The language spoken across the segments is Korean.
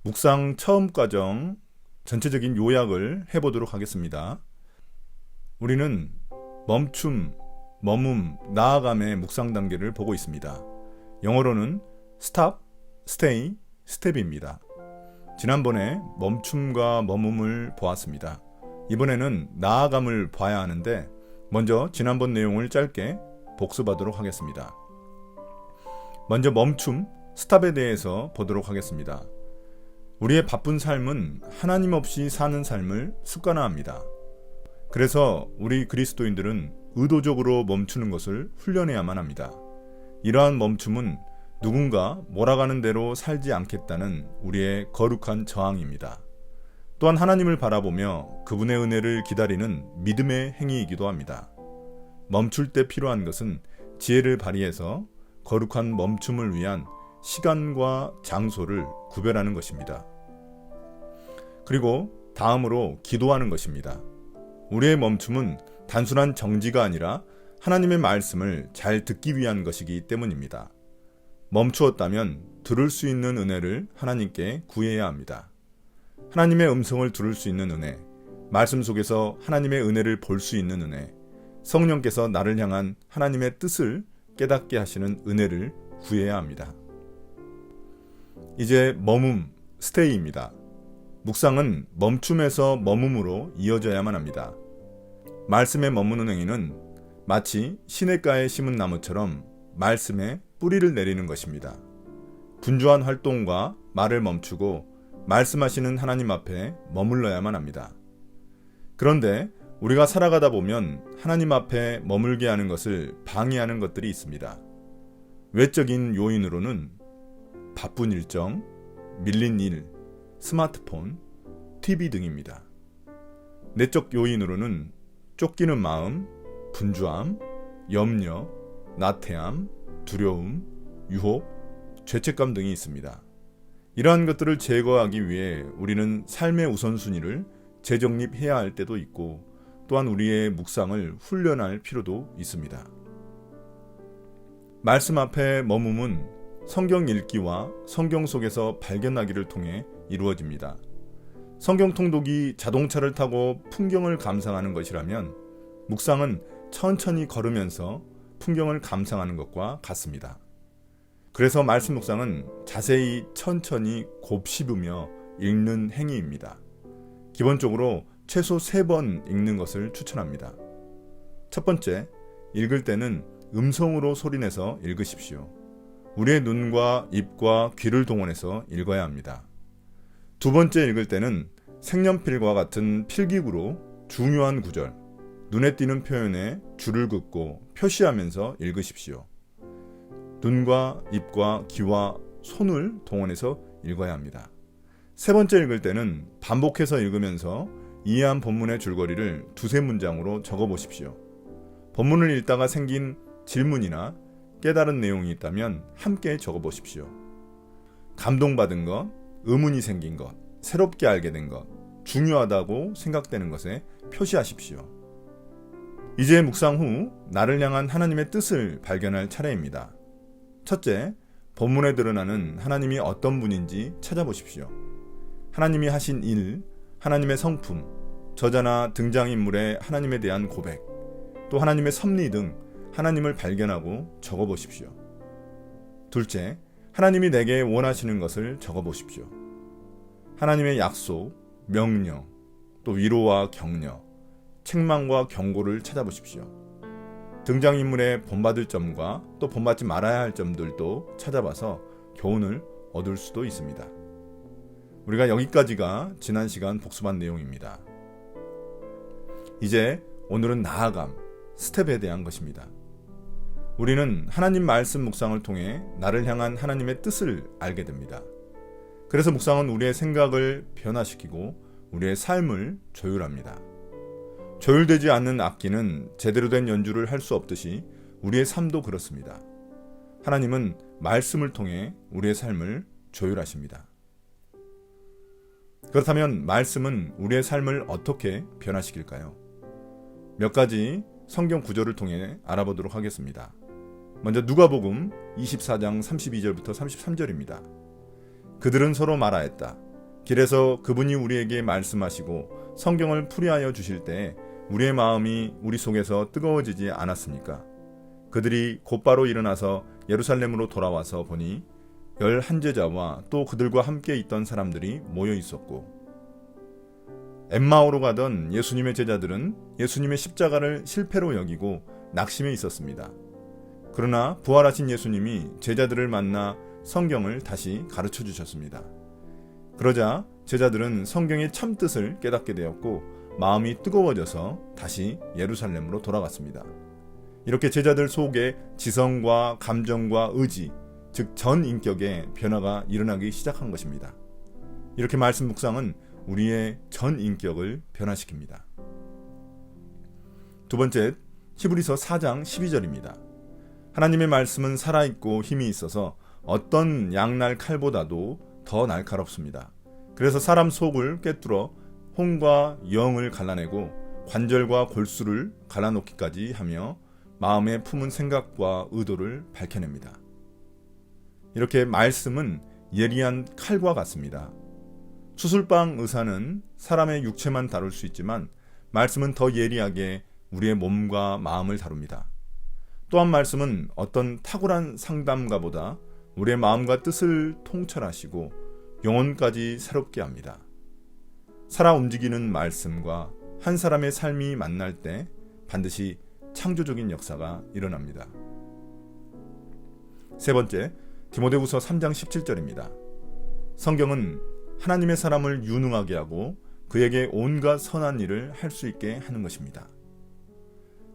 묵상 처음 과정 전체적인 요약을 해보도록 하겠습니다. 우리는 멈춤, 머문, 나아감의 묵상 단계를 보고 있습니다. 영어로는 stop, stay, step입니다. 지난번에 멈춤과 머문을 보았습니다. 이번에는 나아감을 봐야 하는데 먼저 지난번 내용을 짧게 복습하도록 하겠습니다. 먼저 멈춤, stop에 대해서 보도록 하겠습니다. 우리의 바쁜 삶은 하나님 없이 사는 삶을 습관화합니다. 그래서 우리 그리스도인들은 의도적으로 멈추는 것을 훈련해야만 합니다. 이러한 멈춤은 누군가 몰아가는 대로 살지 않겠다는 우리의 거룩한 저항입니다. 또한 하나님을 바라보며 그분의 은혜를 기다리는 믿음의 행위이기도 합니다. 멈출 때 필요한 것은 지혜를 발휘해서 거룩한 멈춤을 위한 시간과 장소를 구별하는 것입니다. 그리고 다음으로 기도하는 것입니다. 우리의 멈춤은 단순한 정지가 아니라 하나님의 말씀을 잘 듣기 위한 것이기 때문입니다. 멈추었다면 들을 수 있는 은혜를 하나님께 구해야 합니다. 하나님의 음성을 들을 수 있는 은혜, 말씀 속에서 하나님의 은혜를 볼 수 있는 은혜, 성령께서 나를 향한 하나님의 뜻을 깨닫게 하시는 은혜를 구해야 합니다. 이제 머문, 스테이입니다. 묵상은 멈춤에서 머문으로 이어져야만 합니다. 말씀에 머무는 행위는 마치 시냇가에 심은 나무처럼 말씀에 뿌리를 내리는 것입니다. 분주한 활동과 말을 멈추고 말씀하시는 하나님 앞에 머물러야만 합니다. 그런데 우리가 살아가다 보면 하나님 앞에 머물게 하는 것을 방해하는 것들이 있습니다. 외적인 요인으로는 바쁜 일정, 밀린 일, 스마트폰, TV 등입니다. 내적 요인으로는 쫓기는 마음, 분주함, 염려, 나태함, 두려움, 유혹, 죄책감 등이 있습니다. 이러한 것들을 제거하기 위해 우리는 삶의 우선순위를 재정립해야 할 때도 있고 또한 우리의 묵상을 훈련할 필요도 있습니다. 말씀 앞에 머금은 성경 읽기와 성경 속에서 발견하기를 통해 이루어집니다. 성경 통독이 자동차를 타고 풍경을 감상하는 것이라면 묵상은 천천히 걸으면서 풍경을 감상하는 것과 같습니다. 그래서 말씀 묵상은 자세히 천천히 곱씹으며 읽는 행위입니다. 기본적으로 최소 3번 읽는 것을 추천합니다. 첫 번째, 읽을 때는 음성으로 소리내서 읽으십시오. 우리의 눈과 입과 귀를 동원해서 읽어야 합니다. 두 번째 읽을 때는 색연필과 같은 필기구로 중요한 구절, 눈에 띄는 표현에 줄을 긋고 표시하면서 읽으십시오. 눈과 입과 귀와 손을 동원해서 읽어야 합니다. 세 번째 읽을 때는 반복해서 읽으면서 이해한 본문의 줄거리를 2-3문장으로 적어보십시오. 본문을 읽다가 생긴 질문이나 깨달은 내용이 있다면 함께 적어보십시오. 감동받은 것, 의문이 생긴 것, 새롭게 알게 된 것, 중요하다고 생각되는 것에 표시하십시오. 이제 묵상 후 나를 향한 하나님의 뜻을 발견할 차례입니다. 첫째, 본문에 드러나는 하나님이 어떤 분인지 찾아보십시오. 하나님이 하신 일, 하나님의 성품, 저자나 등장인물의 하나님에 대한 고백, 또 하나님의 섭리 등 하나님을 발견하고 적어보십시오. 둘째, 하나님이 내게 원하시는 것을 적어보십시오. 하나님의 약속, 명령, 또 위로와 격려, 책망과 경고를 찾아보십시오. 등장인물의 본받을 점과 또 본받지 말아야 할 점들도 찾아봐서 교훈을 얻을 수도 있습니다. 우리가 여기까지가 지난 시간 복습한 내용입니다. 이제 오늘은 나아감, 스텝에 대한 것입니다. 우리는 하나님 말씀 묵상을 통해 나를 향한 하나님의 뜻을 알게 됩니다. 그래서 묵상은 우리의 생각을 변화시키고 우리의 삶을 조율합니다. 조율되지 않는 악기는 제대로 된 연주를 할 수 없듯이 우리의 삶도 그렇습니다. 하나님은 말씀을 통해 우리의 삶을 조율하십니다. 그렇다면 말씀은 우리의 삶을 어떻게 변화시킬까요? 몇 가지 성경 구절을 통해 알아보도록 하겠습니다. 먼저 누가복음 24장 32절부터 33절입니다. 그들은 서로 말하였다. 길에서 그분이 우리에게 말씀하시고 성경을 풀이하여 주실 때 우리의 마음이 우리 속에서 뜨거워지지 않았습니까? 그들이 곧바로 일어나서 예루살렘으로 돌아와서 보니 11제자와 또 그들과 함께 있던 사람들이 모여 있었고, 엠마오로 가던 예수님의 제자들은 예수님의 십자가를 실패로 여기고 낙심해 있었습니다. 그러나 부활하신 예수님이 제자들을 만나 성경을 다시 가르쳐 주셨습니다. 그러자 제자들은 성경의 참뜻을 깨닫게 되었고 마음이 뜨거워져서 다시 예루살렘으로 돌아갔습니다. 이렇게 제자들 속에 지성과 감정과 의지, 즉 전인격의 변화가 일어나기 시작한 것입니다. 이렇게 말씀 묵상은 우리의 전인격을 변화시킵니다. 두 번째, 히브리서 4장 12절입니다. 하나님의 말씀은 살아있고 힘이 있어서 어떤 양날 칼보다도 더 날카롭습니다. 그래서 사람 속을 꿰뚫어 혼과 영을 갈라내고 관절과 골수를 갈라놓기까지 하며 마음에 품은 생각과 의도를 밝혀냅니다. 이렇게 말씀은 예리한 칼과 같습니다. 수술방 의사는 사람의 육체만 다룰 수 있지만 말씀은 더 예리하게 우리의 몸과 마음을 다룹니다. 또한 말씀은 어떤 탁월한 상담가보다 우리의 마음과 뜻을 통찰하시고 영혼까지 새롭게 합니다. 살아 움직이는 말씀과 한 사람의 삶이 만날 때 반드시 창조적인 역사가 일어납니다. 세 번째, 디모데후서 3장 17절입니다. 성경은 하나님의 사람을 유능하게 하고 그에게 온갖 선한 일을 할 수 있게 하는 것입니다.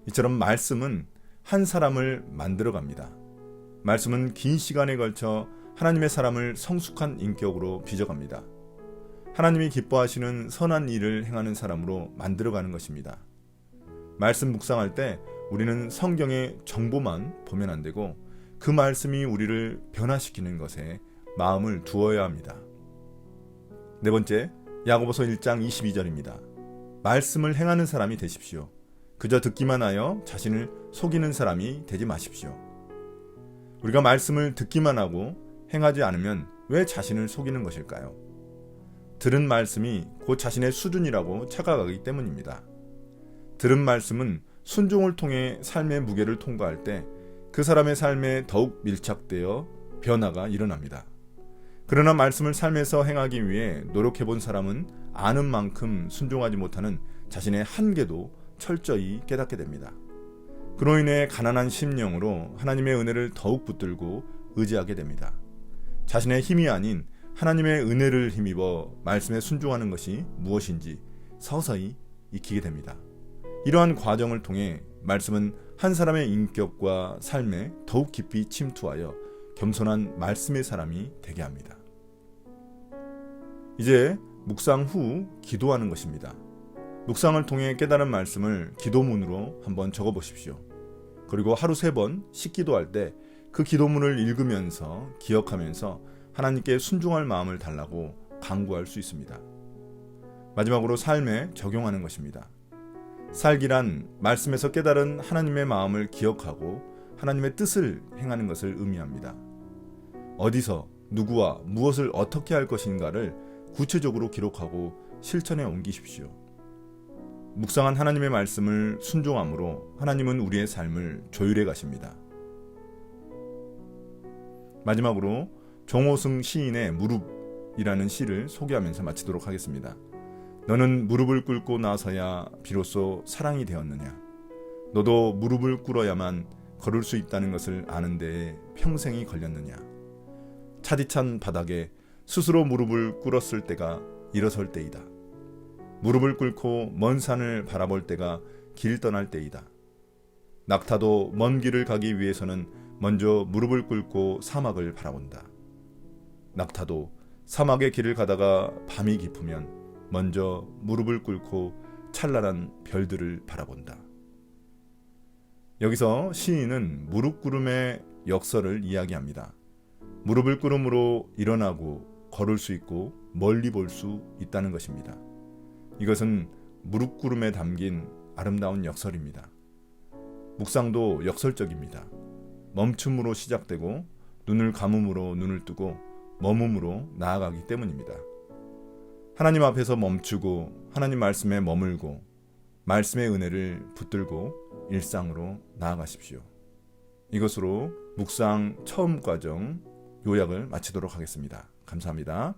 이처럼 말씀은 한 사람을 만들어갑니다. 말씀은 긴 시간에 걸쳐 하나님의 사람을 성숙한 인격으로 빚어갑니다. 하나님이 기뻐하시는 선한 일을 행하는 사람으로 만들어가는 것입니다. 말씀 묵상할 때 우리는 성경의 정보만 보면 안 되고 그 말씀이 우리를 변화시키는 것에 마음을 두어야 합니다. 네 번째, 야고보서 1장 22절입니다. 말씀을 행하는 사람이 되십시오. 그저 듣기만 하여 자신을 속이는 사람이 되지 마십시오. 우리가 말씀을 듣기만 하고 행하지 않으면 왜 자신을 속이는 것일까요? 들은 말씀이 곧 자신의 수준이라고 착각하기 때문입니다. 들은 말씀은 순종을 통해 삶의 무게를 통과할 때 그 사람의 삶에 더욱 밀착되어 변화가 일어납니다. 그러나 말씀을 삶에서 행하기 위해 노력해본 사람은 아는 만큼 순종하지 못하는 자신의 한계도 철저히 깨닫게 됩니다. 그로 인해 가난한 심령으로 하나님의 은혜를 더욱 붙들고 의지하게 됩니다. 자신의 힘이 아닌 하나님의 은혜를 힘입어 말씀에 순종하는 것이 무엇인지 서서히 익히게 됩니다. 이러한 과정을 통해 말씀은 한 사람의 인격과 삶에 더욱 깊이 침투하여 겸손한 말씀의 사람이 되게 합니다. 이제 묵상 후 기도하는 것입니다. 묵상을 통해 깨달은 말씀을 기도문으로 한번 적어보십시오. 그리고 하루 3번 식기도할 때 그 기도문을 읽으면서 기억하면서 하나님께 순종할 마음을 달라고 간구할 수 있습니다. 마지막으로 삶에 적용하는 것입니다. 살기란 말씀에서 깨달은 하나님의 마음을 기억하고 하나님의 뜻을 행하는 것을 의미합니다. 어디서 누구와 무엇을 어떻게 할 것인가를 구체적으로 기록하고 실천에 옮기십시오. 묵상한 하나님의 말씀을 순종함으로 하나님은 우리의 삶을 조율해 가십니다. 마지막으로 정호승 시인의 무릎이라는 시를 소개하면서 마치도록 하겠습니다. 너는 무릎을 꿇고 나서야 비로소 사랑이 되었느냐. 너도 무릎을 꿇어야만 걸을 수 있다는 것을 아는 데에 평생이 걸렸느냐. 차디찬 바닥에 스스로 무릎을 꿇었을 때가 일어설 때이다. 무릎을 꿇고 먼 산을 바라볼 때가 길 떠날 때이다. 낙타도 먼 길을 가기 위해서는 먼저 무릎을 꿇고 사막을 바라본다. 낙타도 사막의 길을 가다가 밤이 깊으면 먼저 무릎을 꿇고 찬란한 별들을 바라본다. 여기서 시인은 무릎 꿇음의 역설을 이야기합니다. 무릎을 꿇음으로 일어나고 걸을 수 있고 멀리 볼 수 있다는 것입니다. 이것은 무릎 꿇음에 담긴 아름다운 역설입니다. 묵상도 역설적입니다. 멈춤으로 시작되고 눈을 감음으로 눈을 뜨고 머금으로 나아가기 때문입니다. 하나님 앞에서 멈추고 하나님 말씀에 머물고 말씀의 은혜를 붙들고 일상으로 나아가십시오. 이것으로 묵상 처음 과정 요약을 마치도록 하겠습니다. 감사합니다.